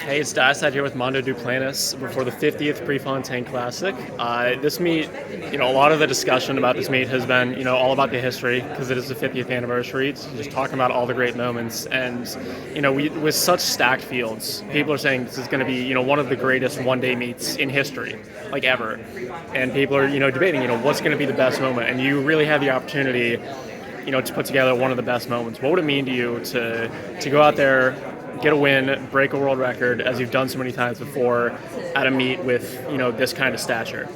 Hey, it's Dyside here with Mondo Duplantis before the 50th Prefontaine Classic. This meet, a lot of the discussion about this meet has been, all about the history because it is the 50th anniversary. It's just talking about all the great moments, and with such stacked fields, people are saying this is going to be, one of the greatest one-day meets in history, like ever. And people are, debating, what's going to be the best moment, and you really have the opportunity, to put together one of the best moments. What would it mean to you to go out there, get a win, break a world record, as you've done so many times before, at a meet with this kind of stature?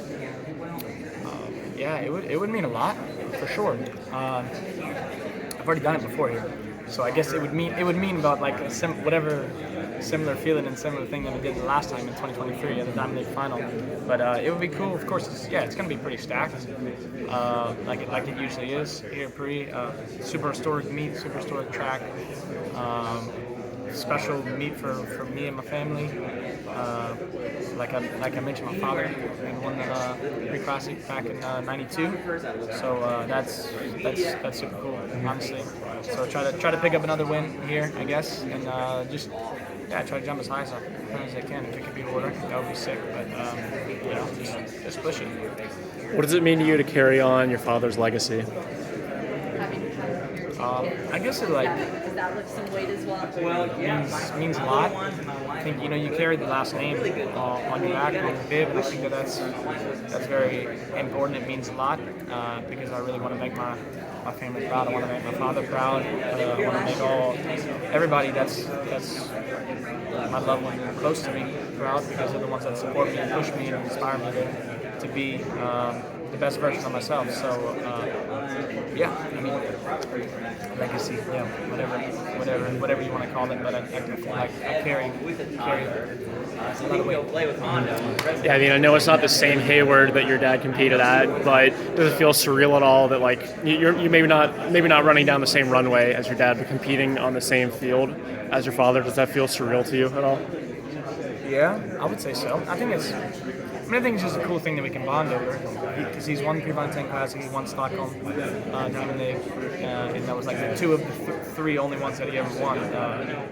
Yeah, it would mean a lot for sure. I've already done it before here, so I guess it would mean about like whatever similar feeling and similar thing that we did the last time in 2023 at the Diamond League final. But it would be cool. Of course, it's going to be pretty stacked, like it usually is here. Super historic meet, super historic track. Special meet for me and my family. Like I mentioned, my father won the Pre-Classic back in '92, so that's super cool, honestly. So try to pick up another win here, I guess, and try to jump as high as I can. If it could be a world record, that would be sick. But just push it. What does it mean to you to carry on your father's legacy? I guess it means a lot. I think you carry the last name on your back, on your bib, and I think that's very important. It means a lot because I really want to make my family proud. I want to make my father proud. I want to make everybody that's my loved one close to me proud, because they're the ones that support me and push me and inspire me to be the best version of myself. So legacy, whatever you want to call it, but I carry a lot of weight. Yeah, I know it's not the same Hayward that your dad competed at, but does it feel surreal at all that you maybe not running down the same runway as your dad, but competing on the same field as your father? Does that feel surreal to you at all? Yeah, I would say so. I think it's just a cool thing that we can bond over, because he's won the Prefontaine Classic, he won Stockholm Diamond League, and that was like the two of the three only ones that he ever won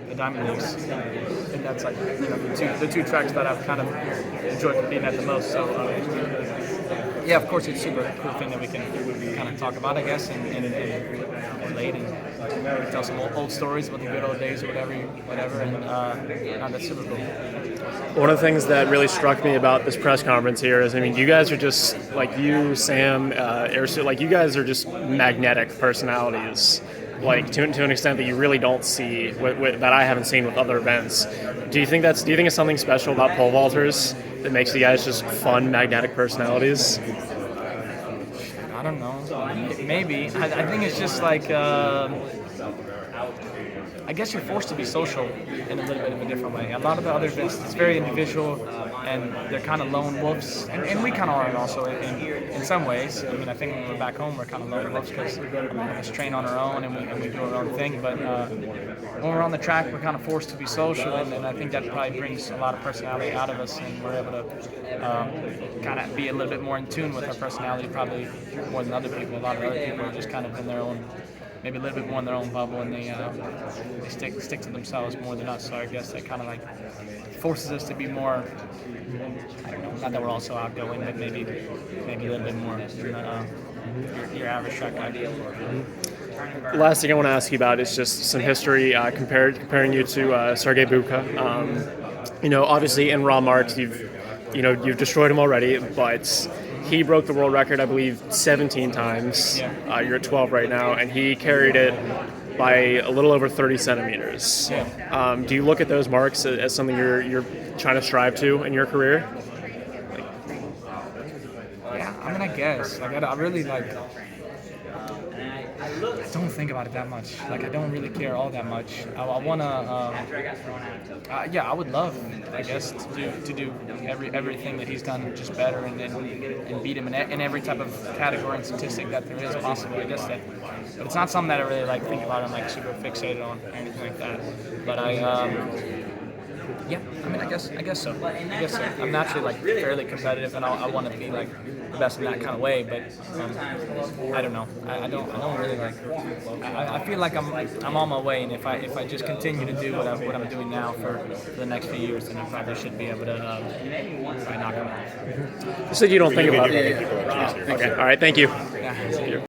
the Diamond Leagues, and that's like the two tracks that I've kind of enjoyed competing at the most. So yeah, of course, it's a super cool thing that we can kind of talk about, I guess, and relate and tell some old stories about the good old days or whatever, and that's super cool. One of the things that really struck me about this press conference here is, you guys are just, like you, Sam, Airsuit, you guys are just magnetic personalities, to an extent that you really don't see, that I haven't seen with other events. Do you think it's something special about pole vaulters that makes you guys just fun, magnetic personalities? I don't know. Maybe. I think it's just I guess you're forced to be social in a little bit of a different way. A lot of the other events, it's very individual, and they're kind of lone wolves, and we kind of are also in some ways. I think when we're back home, we're kind of lone wolves because we just train on our own and we do our own thing. But when we're on the track, we're kind of forced to be social, and I think that probably brings a lot of personality out of us, and we're able to kind of be a little bit more in tune with our personality, probably more than other people. A lot of other people are just kind of in their own, maybe a little bit more in their own bubble, and they stick to themselves more than us. So I guess that kind of forces us to be more, I don't know, not that we're also outgoing, but maybe a little bit more than your average track guy. The last thing I want to ask you about is just some history, comparing you to Sergei Bubka. Obviously in Raw Marks you've destroyed him already, but he broke the world record, I believe, 17 times. Yeah. You're at 12 right now, and he carried it by a little over 30 centimeters. Yeah. Do you look at those marks as something you're trying to strive to in your career? Yeah, I guess. I really I don't think about it that much. I don't really care all that much. I want to. I would love, I guess, to do everything that he's done just better, and beat him in every type of category and statistic that there is possible. I guess that, but it's not something that I really think about and super fixated on or anything like that. But Yeah, I mean, I guess so. I guess so. I'm naturally like fairly competitive, and I want to be like the best in that kind of way. But I don't know. I don't really like. I feel like I'm on my way, and if I just continue to do what I'm doing now for the next few years, then I probably should be able to probably knock him out. You said you don't think about You it. can do it. Okay. All right. Thank you. Yeah.